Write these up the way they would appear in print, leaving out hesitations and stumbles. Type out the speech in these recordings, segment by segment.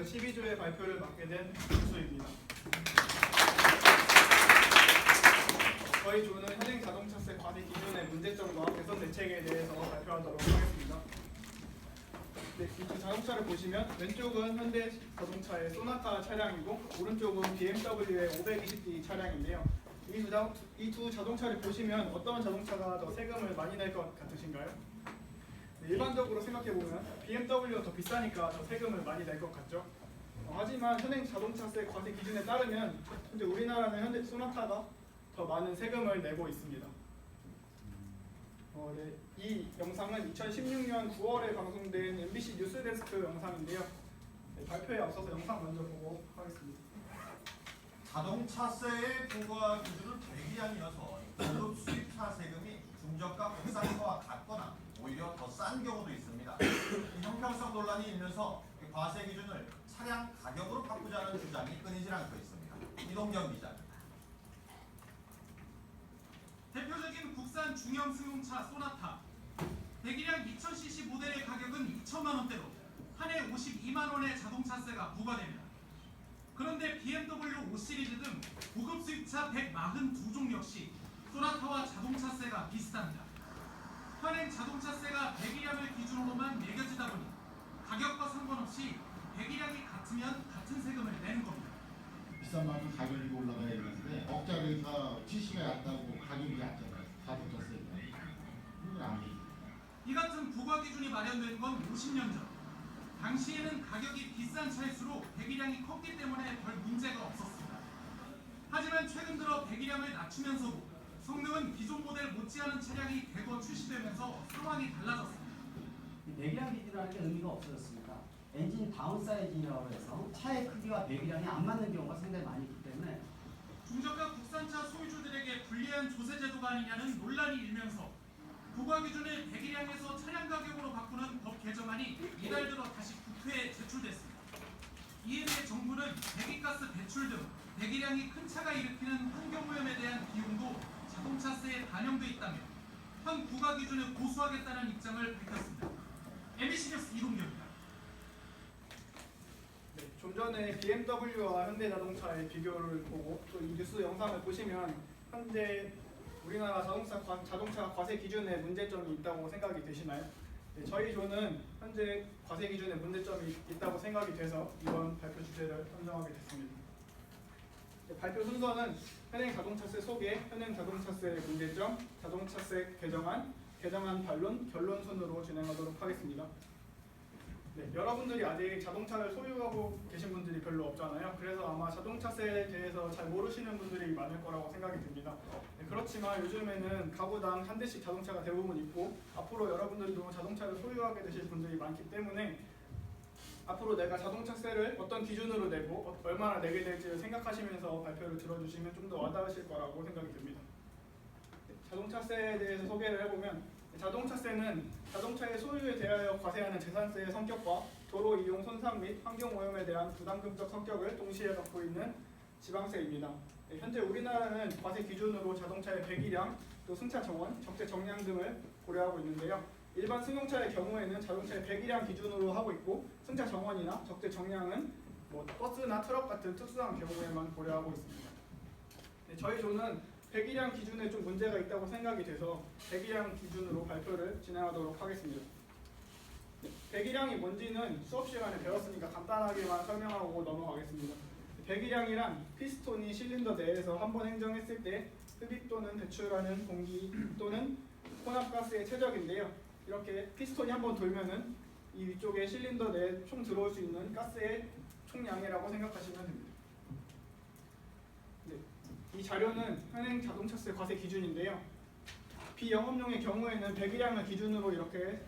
12조의 발표를 맡게 된 김수입니다. 저희 조는 현행 자동차세 과세 기준의 문제점과 개선 대책에 대해서 발표하도록 하겠습니다. 네, 이 자동차를 보시면 왼쪽은 현대 자동차의 소나타 차량이고 오른쪽은 BMW의 520D 차량인데요. 이 두 자동차를 보시면 어떤 자동차가 더 세금을 많이 낼 것 같으신가요? 네, 일반적으로 생각해보면 BMW가 더 비싸니까 더 세금을 많이 낼 것 같죠. 하지만 현행 자동차세 과세 기준에 따르면 현재 우리나라는 현대 소나타가 더 많은 세금을 내고 있습니다. 네, 이 영상은 2016년 9월에 방송된 MBC 뉴스데스크 영상인데요. 네, 발표에 앞서서 영상 먼저 보고 하겠습니다. 자동차세의 부과 기준은 대기량이어서 고급 수입차 세금이 중저가 국산차와 같거나 오히려 더 싼 경우도 있습니다. 이 형평성 논란이 일면서 과세 기준을 차량 가격으로 바꾸자는 주장이 끊이질 않고 있습니다. 이동경 기자. 대표적인 국산 중형 승용차 소나타 대기량 2000cc 모델의 가격은 2천만 원대로 한 해 52만 원의 자동차세가 부과됩니다. 그런데 BMW 5시리즈 등 고급 수입차 142종 역시 소나타와 자동차세가 비슷합니다. 현행 자동차세가 배기량을 기준으로만 매겨지다 보니 가격과 상관없이 배기량이 같으면 같은 세금을 내는 겁니다. 비싼 만큼 가격이 올라가야 되는데 억자리에서 지시가 얕다고 가격이 얕잖아요. 다 붙었어요. 이건 아니에요. 이 같은 부과 기준이 마련된 건 50년 전. 당시에는 가격이 비싼 차일수록 배기량이 컸기 때문에 별 문제가 없었습니다. 하지만 최근 들어 배기량을 낮추면서도 성능은 기존 모델 못지않은 차량이 대거 출시되면서 상황이 달라졌습니다. 배기량 기준이라는 게 의미가 없어졌습니다. 엔진 다운사이징이라고 해서 차의 크기와 배기량이 안 맞는 경우가 상당히 많이 있기 때문에 중저가 국산차 소유주들에게 불리한 조세 제도가 아니냐는 논란이 일면서 부과 기준을 배기량에서 차량 가격으로 바꾸는 법 개정안이 이달 들어 다시 국회에 제출됐습니다. 이에 대해 정부는 배기가스 배출 등 배기량이 큰 차가 일으키는 환경오염에 대한 비용도 자동차세에 반영돼 있다며 현 부과 기준을 고수하겠다는 입장을 밝혔습니다. MBC 뉴스 이동경입니다. 네, 좀 전에 BMW와 현대자동차의 비교를 보고 또 이 뉴스 영상을 보시면 현재 우리나라 자동차 과세 기준에 문제점이 있다고 생각이 되시나요? 네, 저희 조는 현재 과세 기준에 문제점이 있다고 생각이 돼서 이번 발표 주제를 선정하게 됐습니다. 네, 발표 순서는 현행 자동차세 소개, 현행 자동차세 문제점, 자동차세 개정안, 개정안 반론, 결론 순으로 진행하도록 하겠습니다. 네, 여러분들이 아직 자동차를 소유하고 계신 분들이 별로 없잖아요. 그래서 아마 자동차세에 대해서 잘 모르시는 분들이 많을 거라고 생각이 듭니다. 네, 그렇지만 요즘에는 가구당 한 대씩 자동차가 대부분 있고 앞으로 여러분들도 자동차를 소유하게 되실 분들이 많기 때문에 앞으로 내가 자동차세를 어떤 기준으로 내고 얼마나 내게 될지를 생각하시면서 발표를 들어주시면 좀 더 와닿으실 거라고 생각이 듭니다. 네, 자동차세에 대해서 소개를 해보면 자동차세는 자동차의 소유에 대하여 과세하는 재산세의 성격과 도로 이용 손상 및 환경오염에 대한 부담금적 성격을 동시에 갖고 있는 지방세입니다. 네, 현재 우리나라는 과세 기준으로 자동차의 배기량, 또 승차 정원, 적재 정량 등을 고려하고 있는데요. 일반 승용차의 경우에는 자동차의 배기량 기준으로 하고 있고 승차 정원이나 적재 정량은 버스나 트럭 같은 특수한 경우에만 고려하고 있습니다. 네, 저희 조는 배기량 기준에 좀 문제가 있다고 생각이 돼서 배기량 기준으로 발표를 진행하도록 하겠습니다. 네, 배기량이 뭔지는 수업 시간에 배웠으니까 간단하게만 설명하고 넘어가겠습니다. 배기량이란 피스톤이 실린더 내에서 한번 행정했을 때 흡입 또는 배출하는 공기 또는 혼합가스의 최적인데요. 이렇게 피스톤이 한번 돌면은 이 위쪽에 실린더 내에 총 들어올 수 있는 가스의 총량이라고 생각하시면 됩니다. 이 자료는 현행 자동차세 과세 기준인데요. 비영업용의 경우에는 배기량을 기준으로 이렇게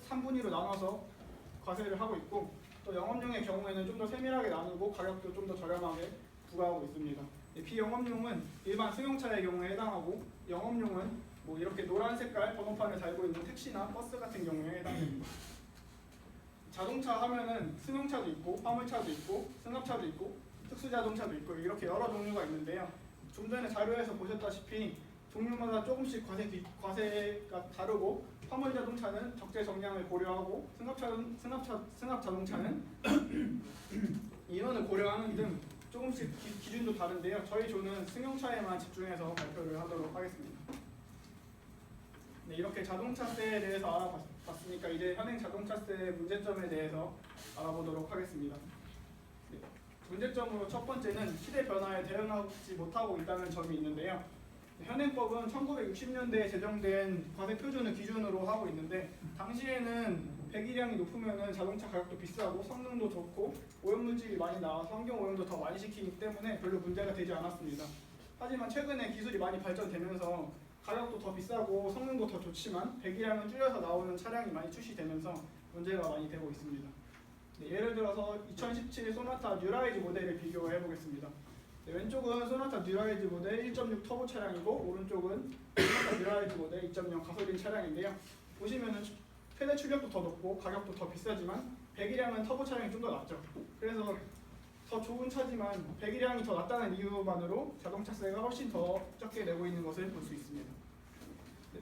3분위로 나눠서 과세를 하고 있고 또 영업용의 경우에는 좀 더 세밀하게 나누고 가격도 좀 더 저렴하게 부과하고 있습니다. 비영업용은 일반 승용차의 경우에 해당하고 영업용은 이렇게 노란 색깔 번호판을 달고 있는 택시나 버스 같은 경우에 해당됩니다. 자동차 하면은 승용차도 있고 화물차도 있고 승합차도 있고 특수자동차도 있고 이렇게 여러 종류가 있는데요. 좀 전에 자료에서 보셨다시피 종류마다 조금씩 과세가 다르고 화물 자동차는 적재 정량을 고려하고 승합 자동차는 인원을 고려하는 등 조금씩 기준도 다른데요. 저희 조는 승용차에만 집중해서 발표를 하도록 하겠습니다. 네, 이렇게 자동차세에 대해서 알아봤으니까 이제 현행 자동차세 문제점에 대해서 알아보도록 하겠습니다. 네, 문제점으로 첫 번째는 시대 변화에 대응하지 못하고 있다는 점이 있는데요. 현행법은 1960년대에 제정된 과세 표준을 기준으로 하고 있는데 당시에는 배기량이 높으면 자동차 가격도 비싸고 성능도 좋고 오염물질이 많이 나와서 환경 오염도 더 많이 시키기 때문에 별로 문제가 되지 않았습니다. 하지만 최근에 기술이 많이 발전되면서 가격도 더 비싸고 성능도 더 좋지만 배기량을 줄여서 나오는 차량이 많이 출시되면서 문제가 많이 되고 있습니다. 네, 예를 들어서 2017 소나타 뉴라이즈 모델을 비교해 보겠습니다. 네, 왼쪽은 소나타 뉴라이즈 모델 1.6 터보 차량이고 오른쪽은 소나타 뉴라이즈 모델 2.0 가솔린 차량인데요. 보시면은 최대 출력도 더 높고 가격도 더 비싸지만 배기량은 터보 차량이 좀 더 낮죠. 그래서 더 좋은 차지만 배기량이 더 낮다는 이유만으로 자동차세가 훨씬 더 적게 내고 있는 것을 볼 수 있습니다. 네.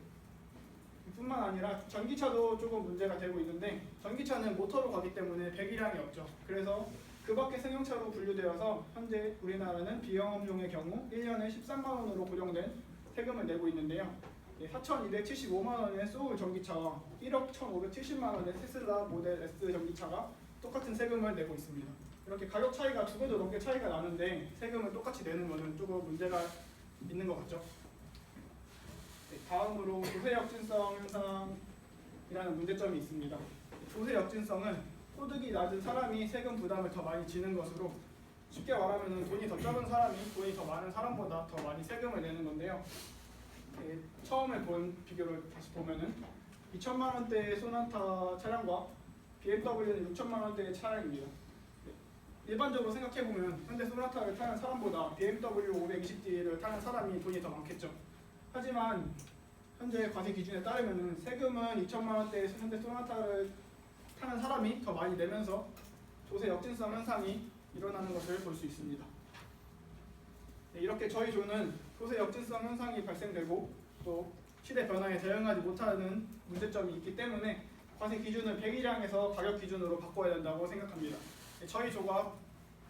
뿐만 아니라 전기차도 조금 문제가 되고 있는데 전기차는 모터로 가기 때문에 배기량이 없죠. 그래서 그 밖에 승용차로 분류되어서 현재 우리나라는 비영업용의 경우 1년에 13만 원으로 고정된 세금을 내고 있는데요. 4,275만 원의 소울 전기차와 1억 1,570만 원의 테슬라 모델 S 전기차가 똑같은 세금을 내고 있습니다. 이렇게 가격 차이가 2배도 넘게 차이가 나는데 세금을 똑같이 내는 것은 조금 문제가 있는 것 같죠. 네, 다음으로 조세 역진성 현상이라는 문제점이 있습니다. 조세 역진성은 소득이 낮은 사람이 세금 부담을 더 많이 지는 것으로 쉽게 말하면 돈이 더 적은 사람이 돈이 더 많은 사람보다 더 많이 세금을 내는 건데요. 처음에 본 비교를 다시 보면은 2천만 원대의 소나타 차량과 BMW는 6천만 원대의 차량입니다. 일반적으로 생각해 보면 현대 소나타를 타는 사람보다 BMW 520D를 타는 사람이 돈이 더 많겠죠. 하지만 현재 과세 기준에 따르면은 세금은 2천만 원대의 현대 소나타를 타는 사람이 더 많이 내면서 조세 역진성 현상이 일어나는 것을 볼 수 있습니다. 네, 이렇게 저희 조는 조세 역진성 현상이 발생되고 또 시대 변화에 대응하지 못하는 문제점이 있기 때문에 과세 기준을 배기량에서 가격 기준으로 바꿔야 된다고 생각합니다. 네, 저희 조가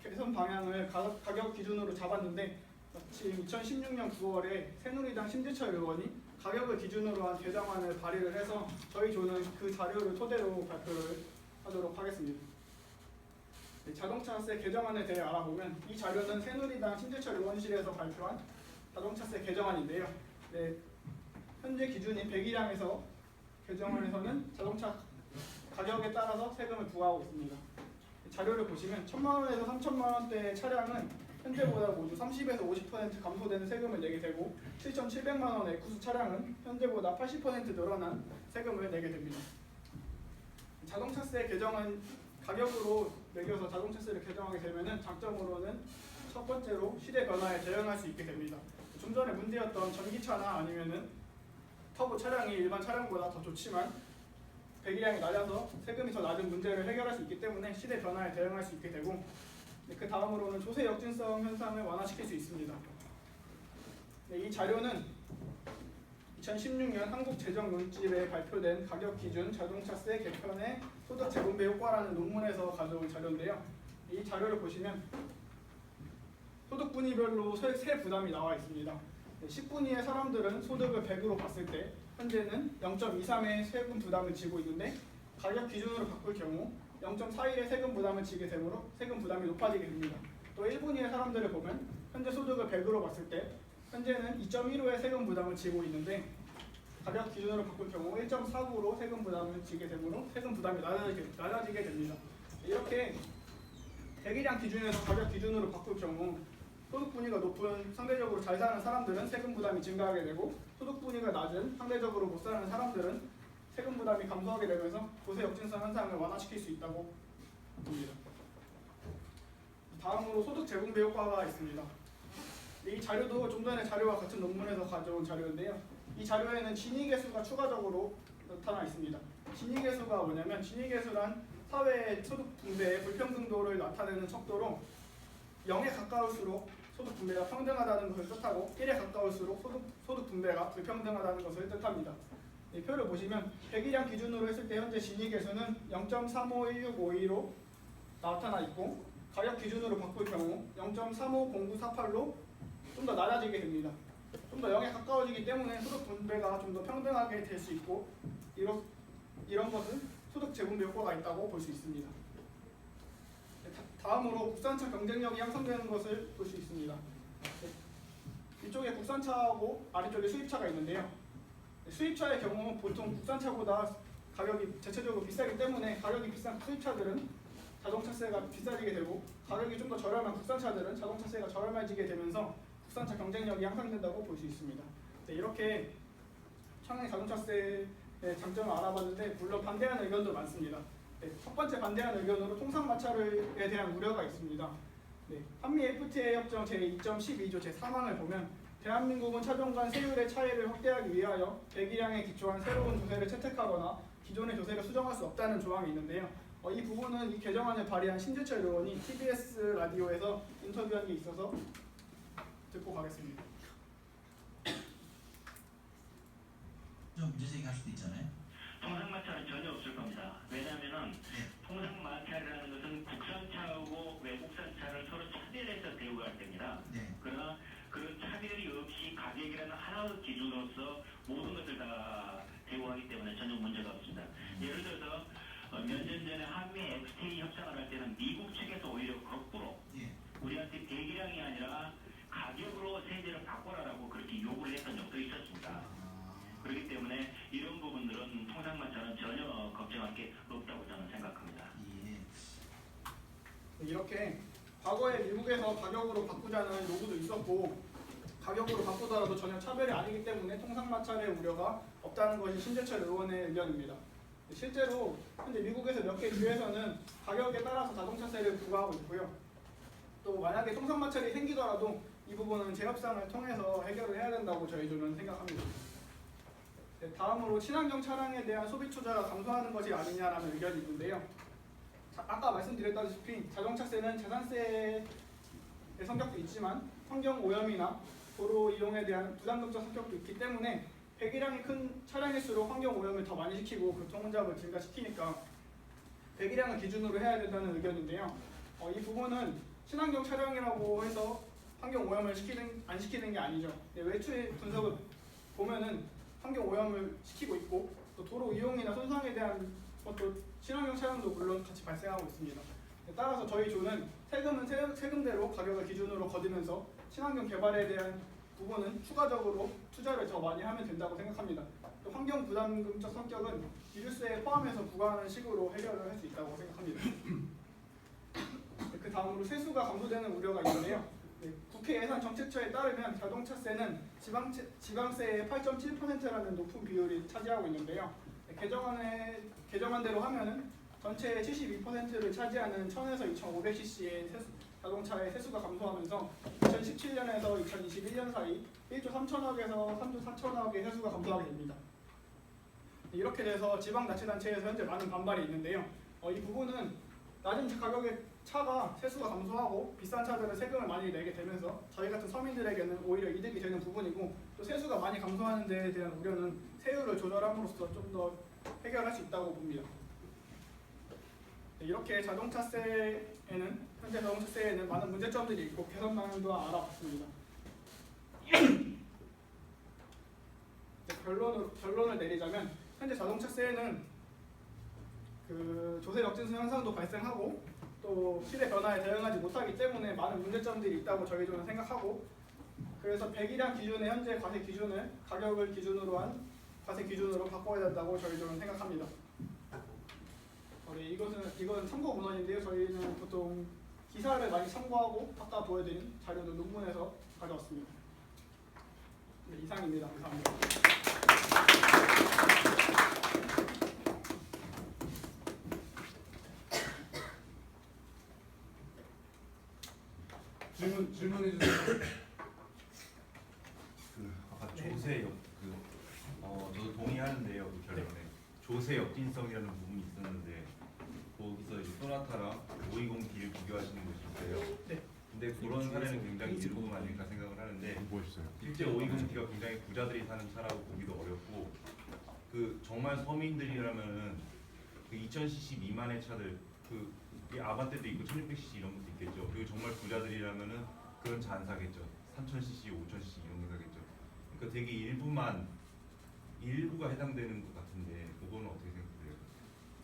개선 방향을 가격 기준으로 잡았는데 마침 2016년 9월에 새누리당 심재철 의원이 가격을 기준으로 한 개정안을 발의를 해서 저희 조는 그 자료를 토대로 발표를 하도록 하겠습니다. 네, 자동차세 개정안에 대해 알아보면 이 자료는 새누리당 심재철 의원실에서 발표한 자동차세 개정안인데요. 네, 현재 기준인 배기량에서 개정안에서는 자동차 가격에 따라서 세금을 부과하고 있습니다. 자료를 보시면 1,000만 원에서 3,000만 원대의 차량은 현재보다 모두 30에서 50% 감소되는 세금을 내게 되고 7,700만 원의 구수 차량은 현재보다 80% 늘어난 세금을 내게 됩니다. 자동차세 개정은 가격으로 매겨서 자동차세를 개정하게 되면 장점으로는 첫 번째로 시대 변화에 대응할 수 있게 됩니다. 좀 전에 문제였던 전기차나 아니면은 터보 차량이 일반 차량보다 더 좋지만 배기량이 낮아서 세금이 더 낮은 문제를 해결할 수 있기 때문에 시대 변화에 대응할 수 있게 되고 그 다음으로는 조세 역진성 현상을 완화시킬 수 있습니다. 네, 이 자료는 2016년 한국재정논집에 발표된 가격기준 자동차세 개편의 소득 재분배 효과라는 논문에서 가져온 자료인데요. 이 자료를 보시면 소득 분위별로 세 부담이 나와 있습니다. 10분위의 사람들은 소득을 100으로 봤을 때 현재는 0.23의 세금 부담을 지고 있는데 가격 기준으로 바꿀 경우 0.41의 세금 부담을 지게 되므로 세금 부담이 높아지게 됩니다. 또 1분위의 사람들을 보면 현재 소득을 100으로 봤을 때 현재는 2.15의 세금 부담을 지고 있는데 가격 기준으로 바꿀 경우 1.49로 세금 부담을 지게 되므로 세금 부담이 낮아지게 됩니다. 이렇게 배기량 기준에서 가격 기준으로 바꿀 경우 소득 분위가 높은 상대적으로 잘 사는 사람들은 세금 부담이 증가하게 되고 소득 분위가 낮은 상대적으로 못 사는 사람들은 세금 부담이 감소하게 되면서 조세 역진성 현상을 완화시킬 수 있다고 봅니다. 다음으로 소득 재분배 효과가 있습니다. 이 자료도 좀 전에 자료와 같은 논문에서 가져온 자료인데요. 이 자료에는 진위계수가 추가적으로 나타나 있습니다. 진위계수가 뭐냐면 진위계수란 사회의 소득 분배의 불평등도를 나타내는 척도로 0에 가까울수록 소득 분배가 평등하다는 것을 뜻하고 1에 가까울수록 소득 분배가 불평등하다는 것을 뜻합니다. 이 표를 보시면 100일량 기준으로 했을 때 현재 진위계수는 0.351652로 나타나 있고 가격 기준으로 바꿀 경우 0.350948로 좀 더 낮아지게 됩니다. 좀 더 0에 가까워지기 때문에 소득 분배가 좀 더 평등하게 될 수 있고 이런 것은 소득 재분배 효과가 있다고 볼 수 있습니다. 다음으로 국산차 경쟁력이 향상되는 것을 볼 수 있습니다. 이쪽에 국산차하고 아래쪽에 수입차가 있는데요. 수입차의 경우 보통 국산차보다 가격이 대체적으로 비싸기 때문에 가격이 비싼 수입차들은 자동차세가 비싸지게 되고 가격이 좀 더 저렴한 국산차들은 자동차세가 저렴해지게 되면서 국산차 경쟁력이 향상된다고 볼 수 있습니다. 네, 이렇게 청약 자동차세의 장점을 알아봤는데 물론 반대하는 의견도 많습니다. 네, 첫 번째 반대하는 의견으로 통상마찰에 대한 우려가 있습니다. 네, 한미 FTA 협정 제2.12조 제3항을 보면 대한민국은 차종 간 세율의 차이를 확대하기 위하여 배기량에 기초한 새로운 조세를 채택하거나 기존의 조세를 수정할 수 없다는 조항이 있는데요. 이 부분은 이 개정안을 발의한 신재철 의원이 TBS 라디오에서 인터뷰한 게 있어서 듣고 가겠습니다. 좀 문제 제기할 수도 있잖아요. 통상마찰은 전혀 없을 겁니다. 왜냐하면 통상마찰이라는 것은 국산차하고 외국산차를 서로 차별해서 대우할 때입니다. 네. 그러나 그런 차별이 없이 가격이라는 하나의 기준으로서 모든 것을 다 대우하기 때문에 전혀 문제가 없습니다. 예를 들어서 몇 년 전에 한미 FTA 협상을 할 때는 미국 측에서 오히려 거꾸로 예. 우리한테 배기량이 아니라 가격으로 세제를 바꿔라라고 그렇게 요구를 했던 적도 있었습니다. 그렇기 때문에 이런 부분들은 통상마찰은 전혀 걱정할 게 없다고 저는 생각합니다. 예. 이렇게 과거에 미국에서 가격으로 바꾸자는 요구도 있었고 가격으로 바꾸더라도 전혀 차별이 아니기 때문에 통상마찰의 우려가 없다는 것이 신재철 의원의 의견입니다. 실제로 현재 미국에서 몇 개 주에서는 가격에 따라서 자동차세를 부과하고 있고요. 또 만약에 통상마찰이 생기더라도 이 부분은 재협상을 통해서 해결을 해야 된다고 저희들은 생각합니다. 네, 다음으로 친환경 차량에 대한 소비 투자가 감소하는 것이 아니냐라는 의견이 있는데요. 아까 말씀드렸다시피 자동차세는 재산세의 성격도 있지만 환경 오염이나 도로 이용에 대한 부담금적 성격도 있기 때문에 배기량이 큰 차량일수록 환경 오염을 더 많이 시키고 교통 혼잡을 증가시키니까 배기량을 기준으로 해야 된다는 의견인데요. 이 부분은 친환경 차량이라고 해서 환경 오염을 안 시키는 게 아니죠. 네, 외출 분석을 보면은 환경 오염을 시키고 있고 또 도로 이용이나 손상에 대한 것도 친환경 차량도 물론 같이 발생하고 있습니다. 네, 따라서 저희 조는 세금은 세금대로 가격을 기준으로 거두면서 친환경 개발에 대한 부분은 추가적으로 투자를 더 많이 하면 된다고 생각합니다. 또 환경 부담금적 성격은 기술세에 포함해서 부과하는 식으로 해결을 할 수 있다고 생각합니다. 그 다음으로 세수가 감소되는 우려가 있는데요. 네, 국회 예산정책처에 따르면 자동차세는 지방세의 8.7%라는 높은 비율이 차지하고 있는데요. 네, 개정안대로 하면은 전체의 72%를 차지하는 1000에서 2500cc의 자동차의 세수가 감소하면서 2017년에서 2021년 사이 1조 3천억에서 3조 4천억의 세수가 감소하게 됩니다. 이렇게 돼서 지방자치단체에서 현재 많은 반발이 있는데요. 이 부분은 낮은 가격의 차가 세수가 감소하고 비싼 차들은 세금을 많이 내게 되면서 저희 같은 서민들에게는 오히려 이득이 되는 부분이고 또 세수가 많이 감소하는 데에 대한 우려는 세율을 조절함으로써 좀 더 해결할 수 있다고 봅니다. 이렇게 현재 자동차세에는 많은 문제점들이 있고 개선방안도 알아봤습니다. 결론을 내리자면 현재 자동차세에는 조세 역진수 현상도 발생하고 또 시대 변화에 대응하지 못하기 때문에 많은 문제점들이 있다고 저희들은 생각하고 그래서 배기량 기준의 현재 과세 기준을 가격을 기준으로 한 과세 기준으로 바꿔야 된다고 저희들은 생각합니다. 이건 참고 문헌인데요. 저희는 보통 기사를 많이 참고하고 아까 보여드린 자료는 논문에서 가져왔습니다. 네, 이상입니다. 감사합니다. 질문해 주세요. 아까 조세 저도 동의하는데요. 그 결론에 조세 역진성이라는 부분이 있었는데 거기서 이제 소나타랑 520D를 비교하시는 것인데요. 네. 근데 그런 사례는 굉장히 일부 아닐까 생각을 하는데 실제 오이금키가 굉장히 부자들이 사는 차라고 보기도 어렵고 그 정말 서민들이라면은 그 2000cc 미만의 차들 그 아반떼도 있고 1600cc 이런 것도 있겠죠. 그리고 정말 부자들이라면은 그런 차 안 사겠죠. 3000cc, 5000cc 이런 거 사겠죠. 그러니까 되게 일부가 해당되는 것 같은데 그거는 어떻게 생각해요?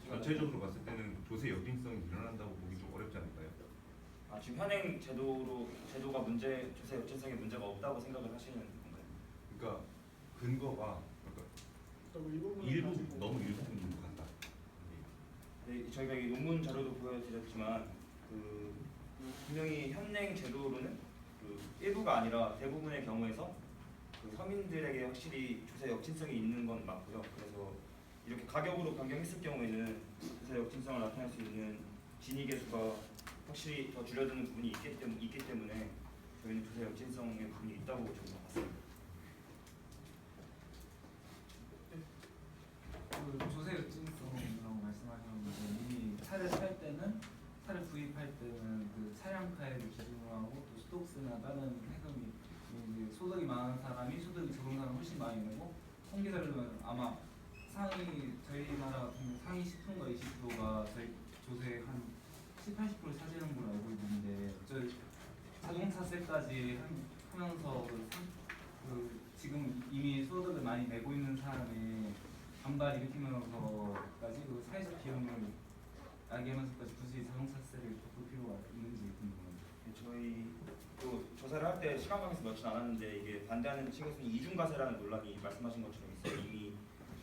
전체적으로 봤을 때는 조세 역진성이 일어난다고 보기 좀 어렵지 않을까요? 지금 현행 제도가 조세 역진성에 문제가 없다고 생각을 하시는 건가요? 그러니까 근거가 너무 일부분을 일부 가지고 너무 일부분 간다. 네, 저희가 이 논문 자료도 보여드렸지만 분명히 현행 제도로는 일부가 아니라 대부분의 경우에서 서민들에게 확실히 조세 역진성이 있는 건 맞고요. 그래서 이렇게 가격으로 변경했을 경우에는 조세 역진성을 나타낼 수 있는 진위계수가 확실히 더 줄어드는 부분이 있기 때문에 저희는 조세 역진성의 부분이 있다고 저는 봤습니다. 그 조세 역진성이라고 말씀하셨는데 이미 차를 살 때는 차를 구입할 때는 그 차량가액을 기준으로 하고 또 수도세나 다른 세금이 이제 소득이 많은 사람이 소득이 적은 사람 훨씬 많이 내고 통계자료는 아마 저희 나라 같은 경우 상위 10%가 20%가 저희 조세 한 70~80% 차지하는 걸로 알고 있는데 저희 자동차세까지 하면서 지금 이미 소득을 많이 내고 있는 사람의 반발 일으키면서까지 그 사회적 비용을 야기하면서까지 굳이 자동차세를 덮을 필요가 있는지 궁금합니다. 저희 또 조사를 할 때 시간 관계에서 넣진 않았는데 이게 반대하는 측에서는 이중과세라는 논란이 말씀하신 것처럼 있어요. 이미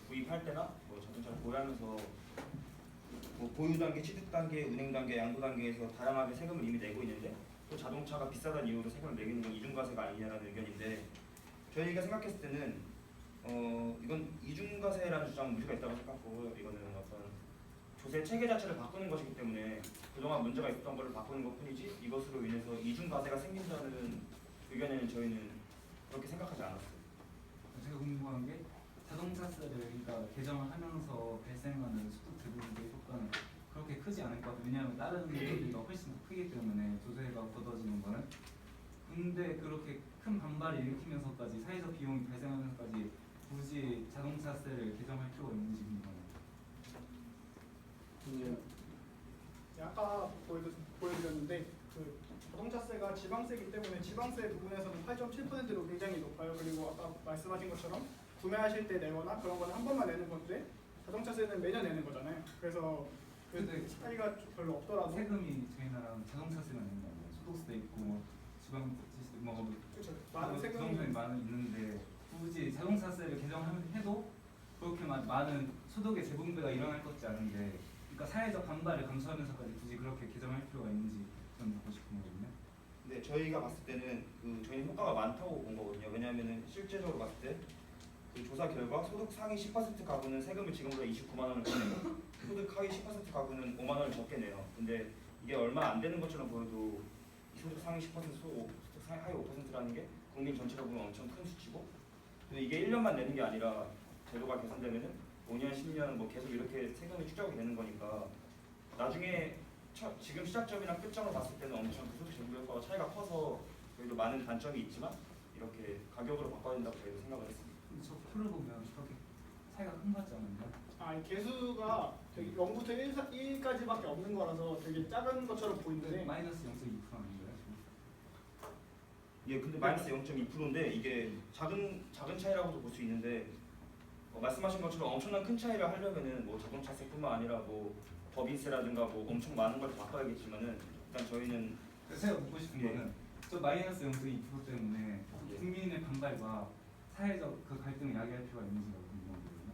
구입할 때나 자동차를 보유하면서 보유 단계, 취득 단계, 운행 단계, 양도 단계에서 다양하게 세금을 이미 내고 있는데 또 자동차가 비싸다는 이유로 세금을 매기는 건 이중과세가 아니냐라는 의견인데 저희가 생각했을 때는 이건 이중과세라는 주장은 무리가 있다고 생각하고 이거는 어떤 조세 체계 자체를 바꾸는 것이기 때문에 그동안 문제가 있었던 것을 바꾸는 것뿐이지 이것으로 인해서 이중과세가 생긴다는 의견에는 저희는 그렇게 생각하지 않았어요. 제가 궁금한 게 자동차세를 그러니까 개정을 하면서 발생하는 소득 대부분의 효과는 그렇게 크지 않을 것 같아요. 왜냐하면 다른 것들이 훨씬 더 크기 때문에 조세가 걷어지는 거는. 근데 그렇게 큰 반발을 일으키면서까지 사회적 비용이 발생하면서까지 굳이 자동차세를 개정할 필요가 있는지 궁금합니다. 아까 보여드렸는데 그 자동차세가 지방세이기 때문에 지방세 부분에서는 8.7%로 굉장히 높아요. 그리고 아까 말씀하신 것처럼 구매하실 때 내거나 그런 거는 한 번만 내는 건데 자동차세는 매년 내는 거잖아요. 그래서 그 차이가 별로 없더라도 세금이 저희 나라는 자동차세만 있는 거 아니에요? 소득세 있고 지방세 그렇죠. 많은 세금이 부동산이 많은 있는데 굳이 자동차세를 개정해도 그렇게 많은 소득의 재분배가 일어날 것 같지 않은데 그러니까 사회적 반발을 감수하면서까지 굳이 그렇게 개정할 필요가 있는지 좀 보고 싶은 거거든요. 네, 저희가 봤을 때는 저희는 효과가 많다고 본 거거든요. 왜냐하면 실제적으로 봤을 때 그 조사 결과 소득 상위 10% 가구는 세금을 지금보다 29만 원을 더 내고 소득 하위 10% 가구는 5만 원을 적게 내요. 근데 이게 얼마 안 되는 것처럼 보여도 소득 상위 10%, 소득 하위 5%라는 게 국민 전체로 보면 엄청 큰 수치고 근데 이게 1년만 내는 게 아니라 제도가 개선되면은 5년, 10년 계속 이렇게 세금이 축적이 되는 거니까 나중에 지금 시작점이랑 끝점을 봤을 때는 엄청 그 소득 재분배 효과가 차이가 커서 저희도 많은 단점이 있지만 이렇게 가격으로 바꿔야 된다고 저희도 생각을 했습니다. 저 표를 보면 그렇게 차이가 큰 것 같지 않은가요? 이 개수가 되게 0부터 1까지밖에 없는 거라서 되게 작은 것처럼 보이는데 마이너스 0.2% 아닌가요? 예, 근데 마이너스 0.2%인데 이게 작은 차이라고도 볼 수 있는데 말씀하신 것처럼 엄청난 큰 차이를 하려면은 자동차세뿐만 아니라 법인세라든가 엄청 많은 걸 바꿔야겠지만은 일단 저희는 제가 묻고 싶은 거는 저 마이너스 0.2% 때문에 국민의 반발과 사회적 그 갈등을 야기할 필요가 있는지가 궁금하거든요.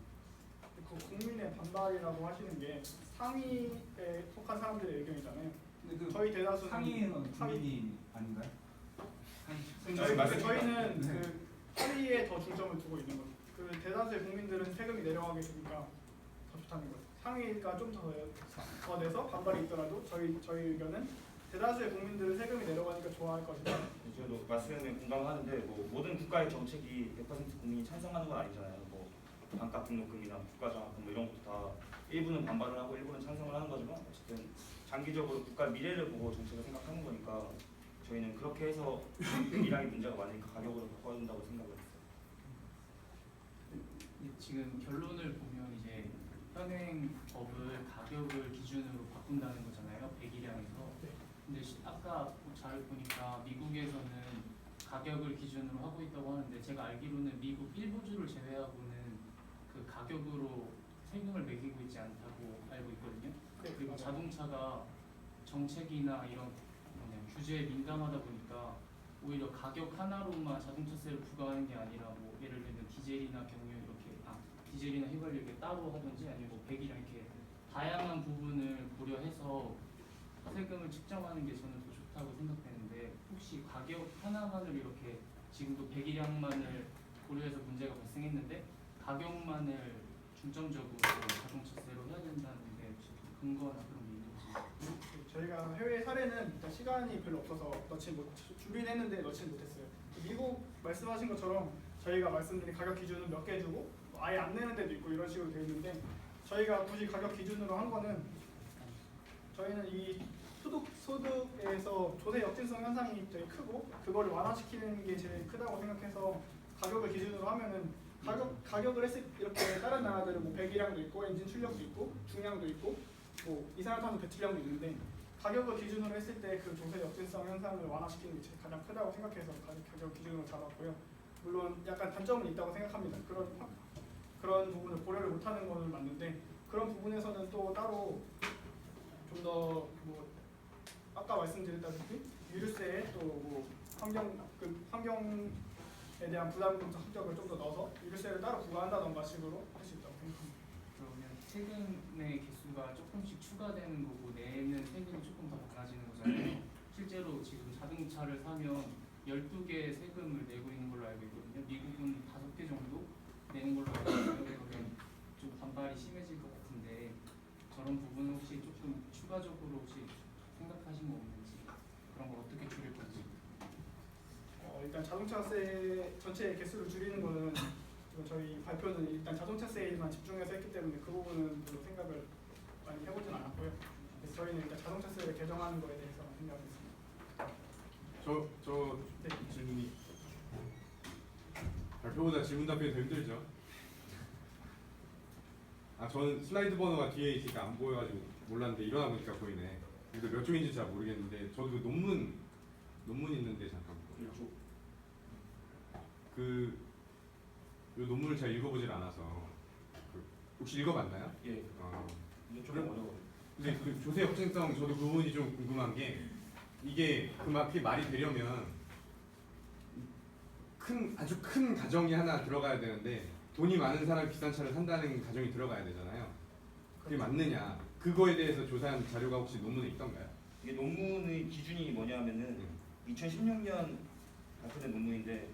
그 국민의 반발이라고 하시는 게 상위에 속한 사람들의 의견이잖아요. 근데 저희 대다수는 상위는 국민이 아닌가요? 저희는 그 하위에 더 중점을 두고 있는 거죠. 그 대다수의 국민들은 세금이 내려가게 되니까 더 좋다는 거죠. 상위가 좀 더 내서 반발이 있더라도 저희 의견은 대다수의 국민들은 세금이 내려가니까 좋아할 것이다. 저도 말씀에 공감하는데 모든 국가의 정책이 100% 국민이 찬성하는 건 아니잖아요. 반값 등록금이나 국가장학금 이런 것도 다 일부는 반발을 하고 일부는 찬성을 하는 거지만 어쨌든 장기적으로 국가 미래를 보고 정책을 생각하는 거니까 저희는 그렇게 해서 배기량이 문제가 많으니까 가격으로 바꿔야 된다고 생각을 했어요. 지금 결론을 보면 이제 현행법을 가격을 기준으로 바꾼다는 거잖아요. 배기량에서. 근데 아까 잘 보니까 미국에서는 가격을 기준으로 하고 있다고 하는데 제가 알기로는 미국 일부주를 제외하고는 그 가격으로 세금을 매기고 있지 않다고 알고 있거든요. 그리고 자동차가 정책이나 이런 규제에 민감하다 보니까 오히려 가격 하나로만 자동차세를 부과하는 게 아니라 뭐 예를 들면 디젤이나 경유 이렇게 디젤이나 휘발유 이렇게 따로 하든지 아니면 뭐 배기량 이렇게 다양한 부분을 고려해서 세금을 측정하는 게 저는 더 좋다고 생각되는데 혹시 가격 하나만을 이렇게 지금도 배기량만을 고려해서 문제가 발생했는데 가격만을 중점적으로 자동차세로 해야 된다는데 혹시 근거나 그런 게 있는지. 저희가 해외 사례는 일단 시간이 별로 없어서 준비는 했는데 넣지 못했어요. 미국 말씀하신 것처럼 저희가 말씀드린 가격 기준은 몇 개 주고 아예 안 내는 데도 있고 이런 식으로 되어 있는데 저희가 굳이 가격 기준으로 한 거는 저희는 이 소득에서 조세 역진성 현상이 되게 크고 그거를 완화시키는 게 제일 크다고 생각해서 가격을 기준으로 하면은 가격을 했을 이렇게 다른 나라들은 뭐 배기량도 있고 엔진 출력도 있고 중량도 있고 뭐 이산화탄소 배출량도 있는데 가격을 기준으로 했을 때 그 조세 역진성 현상을 완화시키는 게 제일 가장 크다고 생각해서 가격 기준으로 잡았고요. 물론 약간 단점은 있다고 생각합니다. 그런 부분을 고려를 못하는 거는 맞는데 그런 부분에서는 또 따로 좀 더 뭐 아까 말씀드렸다시피 유류세에 또 뭐 환경에 대한 부담금적 성격을 좀 더 넣어서 유류세를 따로 부과한다던가 식으로 할 수 있다고 생각합니다. 그러면 세금의 개수가 조금씩 추가되는 거고 내는 세금이 조금 더 많아지는 거잖아요. 실제로 지금 자동차를 사면 12개 세금을 내고 있는 걸로 알고 있거든요. 미국은 5개 정도 내는 걸로 알고 있어요. 그러면 좀 반발이 심해질 것 같은데 저런 부분은 혹시 조금 추가적으로 혹시 생각하신 거 없는지 그런 걸 어떻게 줄일 건지. 일단 자동차세 전체 개수를 줄이는 거는 저희 발표는 일단 자동차세에만 집중해서 했기 때문에 그 부분은 별로 생각을 많이 해보진 않았고요. 그래서 저희는 일단 자동차세를 개정하는 거에 대해서 생각했습니다. 저 네. 질문이 발표보다 질문 답변이 더 힘들죠. 저는 슬라이드 번호가 뒤에 있으니까 안 보여가지고 몰랐는데 일어나 보니까 보이네. 그래서 몇 쪽인지 잘 모르겠는데 저도 그 논문 있는데 잠깐 이 논문을 잘 읽어보질 않아서 혹시 읽어봤나요? 예. 좀 어려워요. 근데 그 조세 역진성 저도 그 부분이 좀 궁금한 게 이게 그게 말이 되려면 아주 큰 가정이 하나 들어가야 되는데 돈이 많은 사람이 비싼 차를 산다는 가정이 들어가야 되잖아요. 그게 맞느냐? 그거에 대해서 조사한 자료가 혹시 논문에 있던가요? 이게 논문의 기준이 뭐냐면은 2016년 발표된 논문인데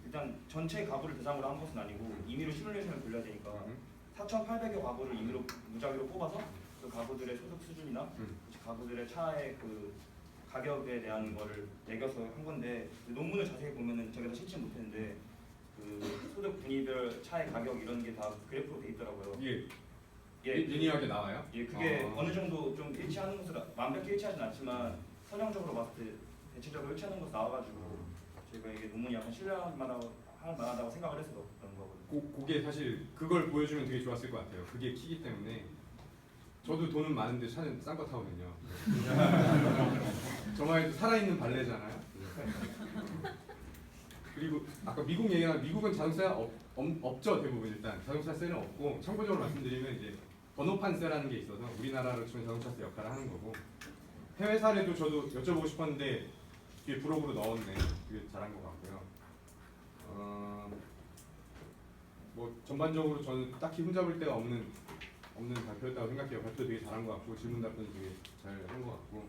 일단 전체 가구를 대상으로 한 것은 아니고 임의로 시뮬레이션을 돌려야 되니까 4,800여 가구를 임의로 무작위로 뽑아서 그 가구들의 소득 수준이나 가구들의 차의 그 가격에 대한 거를 매겨서 한 건데 논문을 자세히 보면은 제가 다 실지 못했는데 그 소득 분위별 차의 가격 이런 게 다 그래프로 돼 있더라고요. 예. 리니어하게 나와요? 예, 그게 어느 정도 좀 일치하는 것을 완벽히 일치하진 않지만 선형적으로 봤을 때 대체적으로 일치하는 것으로 나와가지고 저희가 이게 논문이 약간 신뢰할 만하다고 생각을 해서 그런 거거든요. 그게 사실 그걸 보여주면 되게 좋았을 것 같아요. 그게 키기 때문에 저도 돈은 많은데 차는 싼 거 타거든요. 정말 살아있는 발레잖아요. 그리고 아까 미국 얘기나 미국은 자동차가 없죠. 대부분 일단 자동차세는 없고 참고적으로 말씀드리면 이제 번호판세라는 게 있어서 우리나라로 치면 자동차세 역할을 하는 거고 해외 사례도 저도 여쭤보고 싶었는데 뒤에 부록으로 넣었네. 그게 잘한 것 같고요. 뭐 전반적으로 저는 딱히 흠잡을 데가 없는 발표였다고 생각해요. 발표 되게 잘한 것 같고 질문 답변 되게 잘 한 것 같고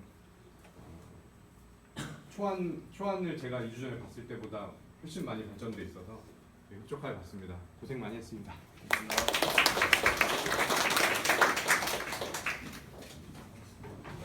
초안을 제가 2주 전에 봤을 때보다 훨씬 많이 발전돼 있어서 되게 흡족하게 봤습니다. 고생 많이 했습니다. 감사합니다.